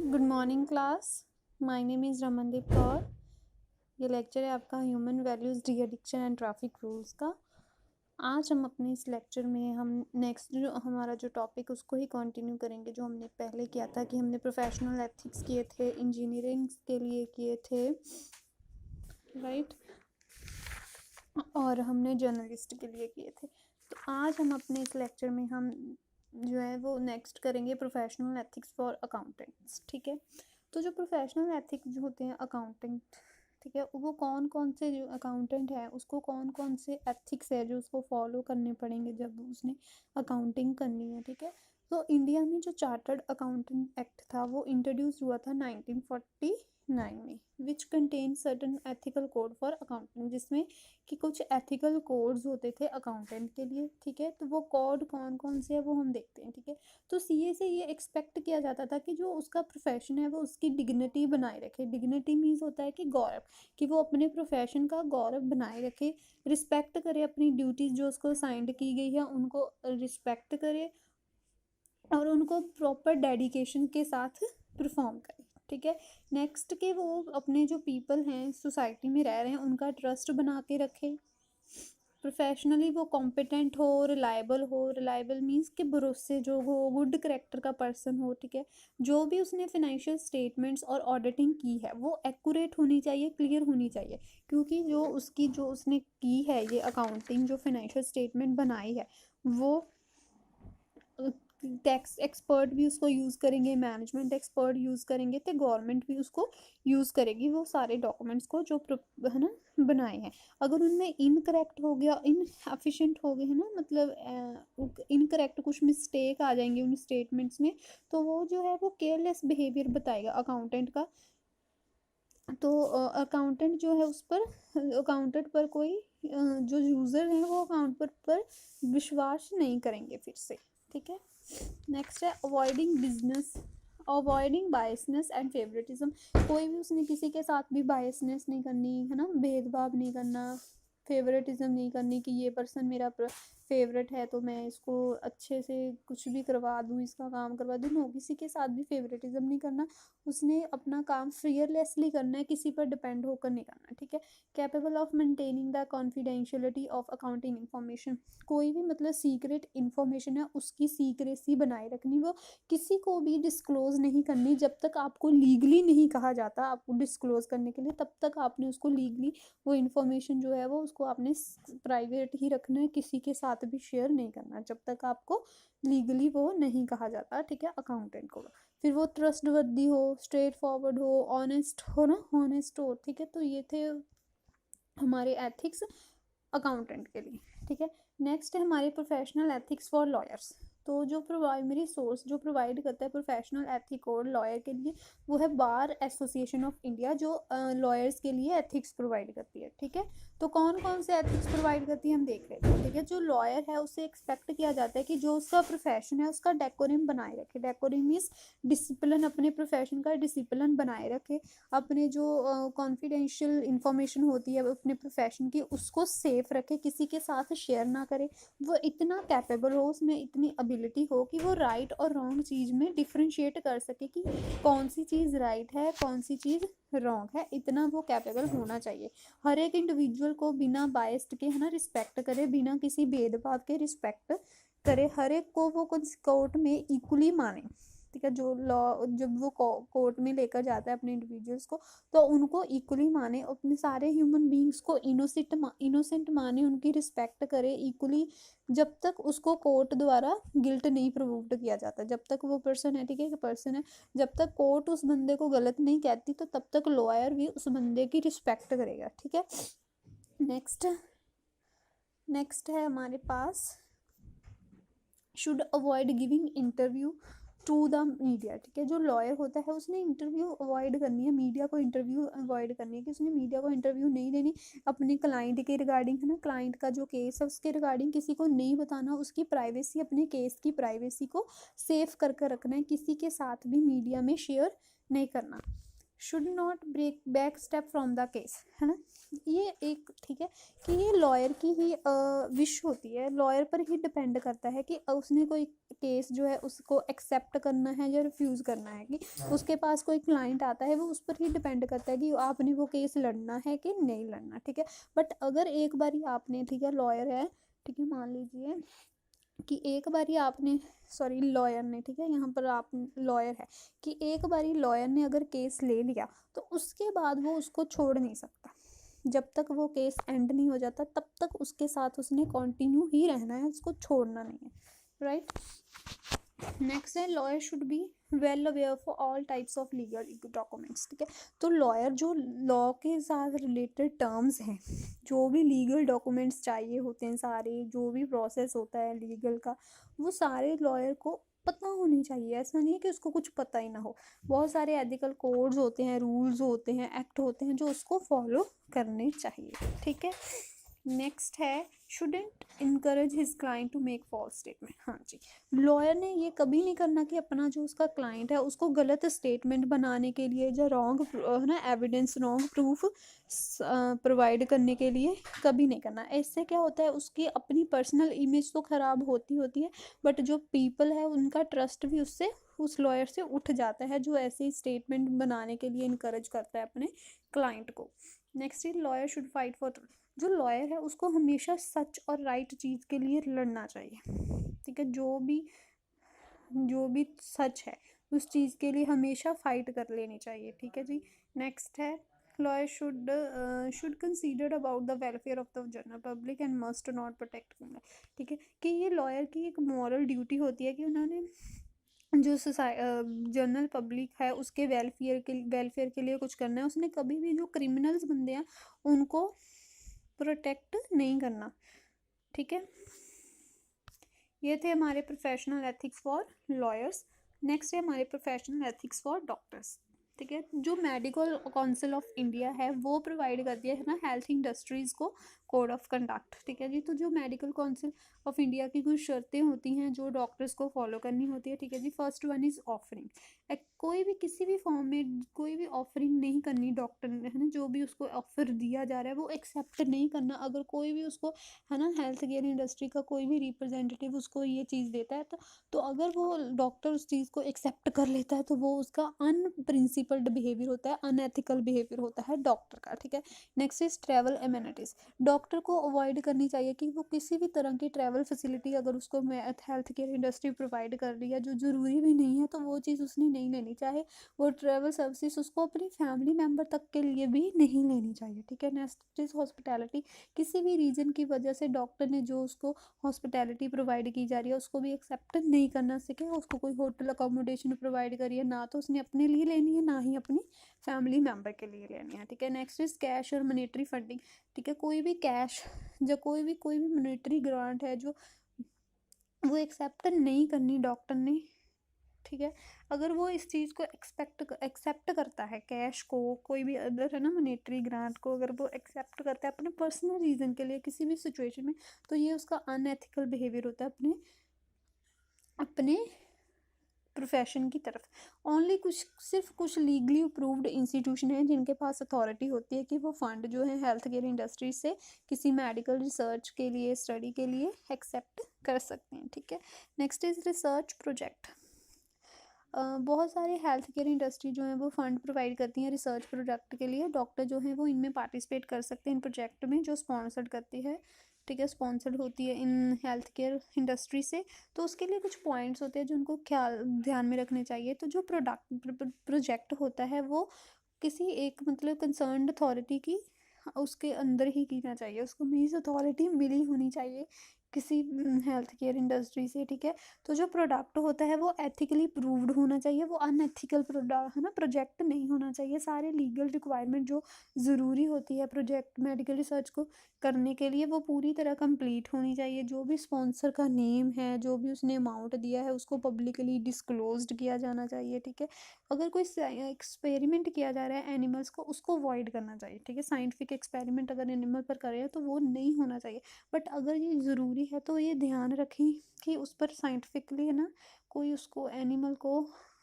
Good morning class. My name is Ramandeep Kaur. ये lecture है आपका human values, de addiction and traffic rules का। आज हम अपने इस लेक्चर में हम नेक्स्ट जो हमारा जो टॉपिक उसको ही कंटिन्यू करेंगे जो हमने पहले किया था कि हमने प्रोफेशनल एथिक्स किए थे, इंजीनियरिंग के लिए किए थे, राइट, और हमने जर्नलिस्ट के लिए किए थे। तो आज हम अपने इस लेक्चर में हम जो है वो नेक्स्ट करेंगे प्रोफेशनल एथिक्स फॉर अकाउंटेंट्स। ठीक है, तो जो प्रोफेशनल एथिक्स जो होते हैं अकाउंटेंट, ठीक है, वो कौन कौन से जो अकाउंटेंट है उसको कौन कौन से एथिक्स है जो उसको फॉलो करने पड़ेंगे जब उसने अकाउंटिंग करनी है। ठीक है, तो इंडिया में जो चार्टर्ड अकाउंटेंट एक्ट था वो इंट्रोड्यूस हुआ था 1949 में, which contain certain ethical code for accounting, जिसमें कि कुछ एथिकल कोड्स होते थे अकाउंटेंट के लिए। ठीक है, तो वो कोड कौन कौन से है वो हम देखते हैं। ठीक है, तो सीए से ये एक्सपेक्ट किया जाता था कि जो उसका प्रोफेशन है वो उसकी डिग्निटी बनाए रखे। डिग्निटी मीन्स होता है कि गौरव, कि वो अपने प्रोफेशन का गौरव बनाए रखे, रिस्पेक्ट करे, अपनी ड्यूटीज जो उसको असाइंड की गई है उनको रिस्पेक्ट करे और उनको प्रॉपर डेडिकेशन के साथ परफॉर्म करे। ठीक है, नेक्स्ट के वो अपने जो पीपल हैं सोसाइटी में रह रहे हैं उनका ट्रस्ट बना के रखे। प्रोफेशनली वो कॉम्पिटेंट हो, रिलायबल हो। रिलायबल मीन्स कि भरोसे जो हो, गुड करेक्टर का पर्सन हो। ठीक है, जो भी उसने फिनेंशियल स्टेटमेंट्स और ऑडिटिंग की है वो एक्यूरेट होनी चाहिए, क्लियर होनी चाहिए, क्योंकि जो उसने की है ये अकाउंटिंग, जो फिनेंशियल स्टेटमेंट बनाई है वो टैक्स एक्सपर्ट भी उसको यूज़ करेंगे, मैनेजमेंट एक्सपर्ट यूज़ करेंगे, तो गवर्नमेंट भी उसको यूज़ करेगी वो सारे डॉक्यूमेंट्स को जो है ना बनाए हैं। अगर उनमें इनकरेक्ट हो गया, इनएफिशिएंट हो गए है ना, मतलब इनकरेक्ट कुछ मिस्टेक आ जाएंगे उन स्टेटमेंट्स में, तो वो जो है वो केयरलेस बिहेवियर बताएगा अकाउंटेंट का। तो अकाउंटेंट जो है उस पर, अकाउंटेंट पर कोई जो यूज़र हैं वो अकाउंट पर विश्वास नहीं करेंगे फिर से। ठीक है, नेक्स्ट है avoiding business, avoiding biasness and favouritism. कोई भी उसने किसी के साथ भी बायसनेस नहीं करनी है ना, भेदभाव नहीं करना, फेवरेटिज्म नहीं करनी कि ये पर्सन मेरा फेवरेट है तो मैं इसको अच्छे से कुछ भी करवा दूँ, इसका काम करवा दूँ। नो, किसी के साथ भी फेवरेटिज्म नहीं करना। उसने अपना काम फियरलेसली करना है, किसी पर डिपेंड होकर नहीं करना। ठीक है, capable of maintaining the confidentiality of accounting information. कोई भी मतलब सीक्रेट इन्फॉर्मेशन है उसकी सीक्रेसी बनाए रखनी, वो किसी को भी डिस्क्लोज नहीं करनी जब तक आपको लीगली नहीं कहा जाता आपको डिस्क्लोज करने के लिए, तब तक आपने उसको लीगली वो इन्फॉर्मेशन जो है वो उसको आपने प्राइवेट ही रखना है, किसी के साथ भी शेयर नहीं करना जब तक आपको लीगली वो नहीं कहा जाता। ठीक है, अकाउंटेंट को फिर वो ट्रस्टवर्दी हो, स्ट्रेट फॉरवर्ड हो, ऑनेस्ट हो ना, ऑनेस्ट हो। ठीक है, तो ये थे हमारे एथिक्स अकाउंटेंट के लिए। ठीक है, नेक्स्ट है हमारे प्रोफेशनल एथिक्स फॉर लॉयर्स। तो जो प्राइमरी सोर्स जो प्रोवाइड करता है प्रोफेशनल एथिक और लॉयर के लिए वो है बार एसोसिएशन ऑफ इंडिया, जो लॉयर्स के लिए एथिक्स प्रोवाइड करती है। ठीक है, तो कौन कौन से एथिक्स प्रोवाइड करती है हम देख रहे हैं। ठीक है, जो लॉयर है उससे एक्सपेक्ट किया जाता है कि जो उसका प्रोफेशन है उसका डेकोरम बनाए रखे। डेकोरम मीन्स डिसिप्लिन, अपने प्रोफेशन का डिसिप्लिन बनाए रखे, अपने जो कॉन्फिडेंशियल इंफॉर्मेशन होती है अपने प्रोफेशन की उसको सेफ रखे, किसी के साथ शेयर ना करे। वो इतना कैपेबल हो, उसमें इतनी एबिलिटी हो कि वो राइट और रॉन्ग चीज़ में डिफ्रेंशिएट कर सके कि कौन सी चीज़ राइट है कौन सी चीज़ रॉन्ग है, इतना वो कैपेबल होना चाहिए। हर एक इंडिविजुअल को बिना बायस्ड के है ना रिस्पेक्ट करे, बिना किसी भेदभाव के रिस्पेक्ट करे, हर एक को वो कोर्ट में इक्वली माने। ठीक है, जो लॉ जब वो कोर्ट में लेकर जाता है अपने इंडिविजुअल्स को तो उनको इक्वली माने, अपने सारे ह्यूमन बींग्स को इनोसेंट माने, उनकी रिस्पेक्ट करे इक्वली, जब तक उसको कोर्ट द्वारा गिल्ट नहीं प्रूव्ड किया जाता, जब तक वो पर्सन है, ठीक है, पर्सन है, जब तक कोर्ट उस बंदे को गलत नहीं कहती तो तब तक लॉयर भी उस बंदे की रिस्पेक्ट करेगा। ठीक है, नेक्स्ट नेक्स्ट है हमारे पास should avoid giving interview to the media. ठीक है, जो लॉयर होता है उसने इंटरव्यू अवॉइड करनी है, मीडिया को इंटरव्यू अवॉइड करनी है कि उसने मीडिया को इंटरव्यू नहीं देनी, अपने क्लाइंट के रिगार्डिंग है ना, क्लाइंट का जो केस है उसके रिगार्डिंग किसी को नहीं बताना, उसकी प्राइवेसी, अपने केस की प्राइवेसी को सेफ करके रखना है, किसी के साथ भी मीडिया में शेयर नहीं करना। Should not break back step from the case, है ना। ये एक ठीक है कि ये लॉयर की ही विश होती है, लॉयर पर ही डिपेंड करता है कि उसने कोई केस जो है उसको एक्सेप्ट करना है या रिफ्यूज़ करना है, कि उसके पास कोई क्लाइंट आता है वो उस पर ही डिपेंड करता है कि आपने वो केस लड़ना है कि नहीं लड़ना, ठीक है। बट अगर एक बार आपने, ठीक है, लॉयर है, ठीक है, मान लीजिए कि एक बारी आपने, सॉरी लॉयर ने, ठीक है, यहाँ पर आप लॉयर है, कि एक बारी लॉयर ने अगर केस ले लिया तो उसके बाद वो उसको छोड़ नहीं सकता, जब तक वो केस एंड नहीं हो जाता तब तक उसके साथ उसने कंटिन्यू ही रहना है, उसको छोड़ना नहीं है, राइट। नेक्स्ट है lawyer should be well aware for all types of legal documents, ठीक है। तो लॉयर जो लॉ के साथ रिलेटेड टर्म्स हैं, जो भी लीगल डॉक्यूमेंट्स चाहिए होते हैं, सारे जो भी प्रोसेस होता है लीगल का, वो सारे लॉयर को पता होनी चाहिए। ऐसा नहीं है कि उसको कुछ पता ही ना हो, बहुत सारे एथिकल कोड्स होते हैं, रूल्स होते हैं, एक्ट होते हैं जो उसको फॉलो करने चाहिए, ठीक है। नेक्स्ट है shouldn't encourage his client to make false statement. हाँ जी, लॉयर ने ये कभी नहीं करना कि अपना जो उसका क्लाइंट है उसको गलत स्टेटमेंट बनाने के लिए या रॉन्ग है ना एविडेंस, रॉन्ग प्रूफ प्रोवाइड करने के लिए कभी नहीं करना। इससे क्या होता है, उसकी अपनी पर्सनल इमेज तो ख़राब होती है, बट जो पीपल है उनका ट्रस्ट भी उससे, उस लॉयर से उठ जाता है जो ऐसे स्टेटमेंट बनाने के लिए इनकरेज करता है अपने क्लाइंट को। Next is lawyer should fight for truth. जो लॉयर है उसको हमेशा सच और राइट चीज़ के लिए लड़ना चाहिए, ठीक है। जो भी सच है उस चीज़ के लिए हमेशा फाइट कर लेनी चाहिए, ठीक है जी। नेक्स्ट है lawyer should consider about the welfare of the general public and must not protect, ठीक है, कि ये लॉयर की एक मॉरल ड्यूटी होती है कि उन्होंने जो जनरल पब्लिक है उसके वेलफेयर के लिए कुछ करना है। उसने कभी भी जो क्रिमिनल्स बंदे हैं उनको प्रोटेक्ट नहीं करना, ठीक है। ये थे हमारे professional ethics for lawyers. Next है हमारे प्रोफेशनल एथिक्स फॉर डॉक्टर्स, ठीक है। जो मेडिकल काउंसिल ऑफ इंडिया है वो प्रोवाइड करती है ना हेल्थ इंडस्ट्रीज़ को कोड ऑफ कंडक्ट, ठीक है जी। तो जो मेडिकल काउंसिल ऑफ इंडिया की कुछ शर्तें होती हैं जो डॉक्टर्स को फॉलो करनी होती है, ठीक है जी। फर्स्ट वन इज़ ऑफरिंग, कोई भी किसी भी फॉर्म में कोई भी ऑफरिंग नहीं करनी डॉक्टर ने, है ना। जो भी उसको ऑफर दिया जा रहा है वो एक्सेप्ट नहीं करना। अगर कोई भी उसको, है ना, हेल्थ केयर इंडस्ट्री का कोई भी रिप्रेजेंटेटिव उसको ये चीज़ देता है तो अगर वो डॉक्टर उस चीज़ को एक्सेप्ट कर लेता है तो वो उसका अनप्रिंसिपल्ड बिहेवियर होता है, अनएथिकल बिहेवियर होता है डॉक्टर का, ठीक है। Next is travel amenities. Doctor को अवॉइड करनी चाहिए कि वो किसी भी तरह की ट्रैवल फैसिलिटी अगर उसको हेल्थ केयर इंडस्ट्री प्रोवाइड कर रही है जो ज़रूरी भी नहीं है तो वो चीज़ उसने नहीं लेनी, चाहे वो ट्रैवल सर्विसेज उसको अपनी फैमिली मेम्बर तक के लिए भी नहीं लेनी चाहिए, ठीक है। Next is hospitality. किसी भी रीज़न की वजह से डॉक्टर ने जो उसको हॉस्पिटैलिटी प्रोवाइड की जा रही है उसको भी एक्सेप्ट नहीं करना सीखे। उसको कोई होटल अकोमोडेशन प्रोवाइड करी है ना तो उसने अपने लिए लेनी है ना ही अपनी फैमिली मेम्बर के लिए लेनी है, ठीक है। नेक्स्ट इज कैश और मॉनेटरी फंडिंग, ठीक है। कोई भी कैश या कोई भी मॉनेटरी ग्रांट है जो वो एक्सेप्ट नहीं करनी डॉक्टर ने, ठीक है। अगर वो इस चीज़ को एक्सेप्ट करता है, कैश को, कोई भी अदर, है ना, मॉनेटरी ग्रांट को अगर वो एक्सेप्ट करता है अपने पर्सनल रीज़न के लिए किसी भी सिचुएशन में, तो ये उसका अनएथिकल बिहेवियर होता है अपने अपने प्रोफेशन की तरफ। सिर्फ कुछ लीगली अप्रूव्ड इंस्टीट्यूशन है जिनके पास अथॉरिटी होती है कि वो फंड जो है हेल्थ केयर इंडस्ट्री से किसी मेडिकल रिसर्च के लिए, स्टडी के लिए एक्सेप्ट कर सकते हैं, ठीक है। Next is research project. बहुत सारे हेल्थ केयर इंडस्ट्री जो है वो फंड प्रोवाइड करती हैं रिसर्च प्रोजेक्ट के लिए। डॉक्टर जो है वो इनमें पार्टिसिपेट कर सकते हैं इन प्रोजेक्ट में जो स्पॉन्सर्ड करती है, ठीक है, स्पॉन्सर्ड होती है इन हेल्थ केयर इंडस्ट्री से। तो उसके लिए कुछ पॉइंट्स होते हैं जो उनको ख्याल ध्यान में रखने चाहिए। तो जो प्रोजेक्ट होता है वो किसी एक मतलब कंसर्न्ड अथॉरिटी की उसके अंदर ही कीना चाहिए, उसको मीन्स अथॉरिटी मिली होनी चाहिए किसी हेल्थ केयर इंडस्ट्री से, ठीक है। तो जो प्रोडक्ट होता है वो एथिकली प्रूव्ड होना चाहिए, वो अनएथिकल प्रोडक्ट, है ना, प्रोजेक्ट नहीं होना चाहिए। सारे लीगल रिक्वायरमेंट जो ज़रूरी होती है प्रोजेक्ट मेडिकल रिसर्च को करने के लिए वो पूरी तरह कंप्लीट होनी चाहिए। जो भी स्पॉन्सर का नेम है, जो भी उसने अमाउंट दिया है उसको पब्लिकली डिस्क्लोज्ड किया जाना चाहिए, ठीक है। अगर कोई एक्सपेरिमेंट किया जा रहा है एनिमल्स को, उसको अवॉइड करना चाहिए, ठीक है। साइंटिफिक एक्सपेरिमेंट अगर एनिमल पर कर रहे हैं तो वो नहीं होना चाहिए। बट अगर ये ज़रूरी है तो ये ध्यान रखें कि उस पर साइंटिफिकली, है ना, कोई उसको एनिमल को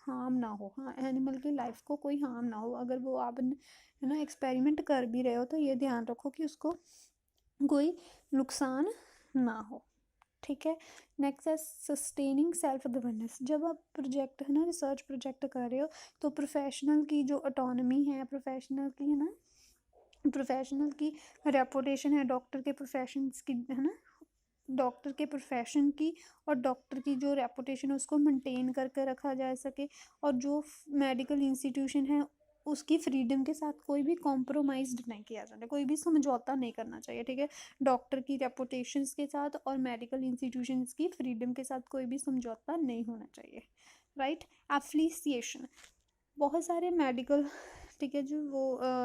हार्म ना हो, हाँ एनिमल की लाइफ को कोई हार्म ना हो। अगर वो आप है ना एक्सपेरिमेंट कर भी रहे हो तो ये ध्यान रखो कि उसको कोई नुकसान ना हो, ठीक है। नेक्स्ट है सस्टेनिंग सेल्फ गवर्नेंस। जब आप प्रोजेक्ट है ना रिसर्च प्रोजेक्ट कर रहे हो तो प्रोफेशनल की जो ऑटोनॉमी है, प्रोफेशनल की है ना, प्रोफेशनल की रेपुटेशन है, डॉक्टर के प्रोफेशंस की है ना, डॉक्टर के प्रोफेशन की और डॉक्टर की जो रेपुटेशन है उसको मेंटेन करके रखा जा सके। और जो मेडिकल इंस्टीट्यूशन है उसकी फ्रीडम के साथ कोई भी कॉम्प्रोमाइज़ नहीं किया जाता, कोई भी समझौता नहीं करना चाहिए, ठीक है। डॉक्टर की रेपुटेशंस के साथ और मेडिकल इंस्टीट्यूशंस की फ्रीडम के साथ कोई भी समझौता नहीं होना चाहिए, राइट। एफिलिएशन, बहुत सारे मेडिकल, ठीक है, जो वो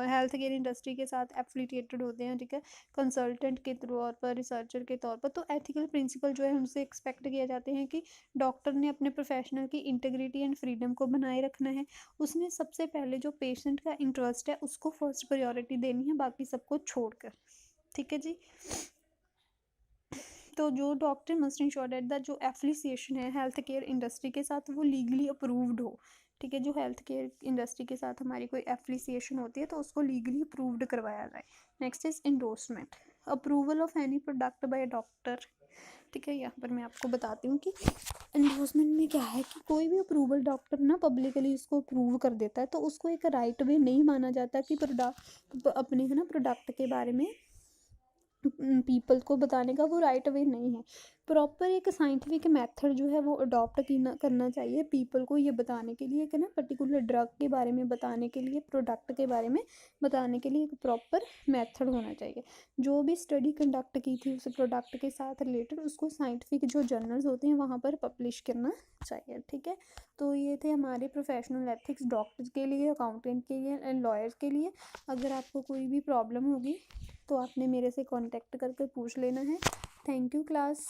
हेल्थ केयर इंडस्ट्री के साथ एफिलिएटेड होते हैं, ठीक है, कंसल्टेंट के तौर पर, रिसर्चर के तौर पर। तो एथिकल प्रिंसिपल जो है उनसे एक्सपेक्ट किए जाते हैं कि डॉक्टर ने अपने प्रोफेशनल की इंटीग्रिटी एंड फ्रीडम को बनाए रखना है। उसने सबसे पहले जो पेशेंट का इंटरेस्ट है उसको फर्स्ट प्रायोरिटी देनी है, बाकी सबको छोड़कर, ठीक है जी। तो जो doctor must ensure that the जो एफिलिएशन है हेल्थ केयर इंडस्ट्री के साथ वो लीगली अप्रूव्ड हो, ठीक है। जो हेल्थ केयर इंडस्ट्री के साथ हमारी कोई एफिलिएशन होती है तो उसको लीगली अप्रूव्ड करवाया जाए। Next is endorsement, approval of any product by doctor, ठीक है। यहाँ पर मैं आपको बताती हूँ कि इंडोर्समेंट में क्या है कि कोई भी अप्रूवल डॉक्टर ना पब्लिकली उसको अप्रूव कर देता है तो उसको एक राइट वे नहीं माना जाता कि प्रोडक्ट अपने है ना प्रोडक्ट के बारे में पीपल को बताने का वो राइट वे नहीं है। प्रॉपर एक साइंटिफिक मेथड जो है वो अडॉप्ट करना चाहिए पीपल को ये बताने के लिए कि ना पर्टिकुलर ड्रग के बारे में बताने के लिए, प्रोडक्ट के बारे में बताने के लिए एक प्रॉपर मेथड होना चाहिए। जो भी स्टडी कंडक्ट की थी उस प्रोडक्ट के साथ रिलेटेड उसको साइंटिफिक जो जर्नल्स होते हैं वहाँ पर पब्लिश करना चाहिए, ठीक है। तो ये थे हमारे प्रोफेशनल एथिक्स डॉक्टर के लिए, अकाउंटेंट के लिए एंड लॉयर के लिए। अगर आपको कोई भी प्रॉब्लम होगी तो आपने मेरे से कांटेक्ट करके पूछ लेना है। Thank you class.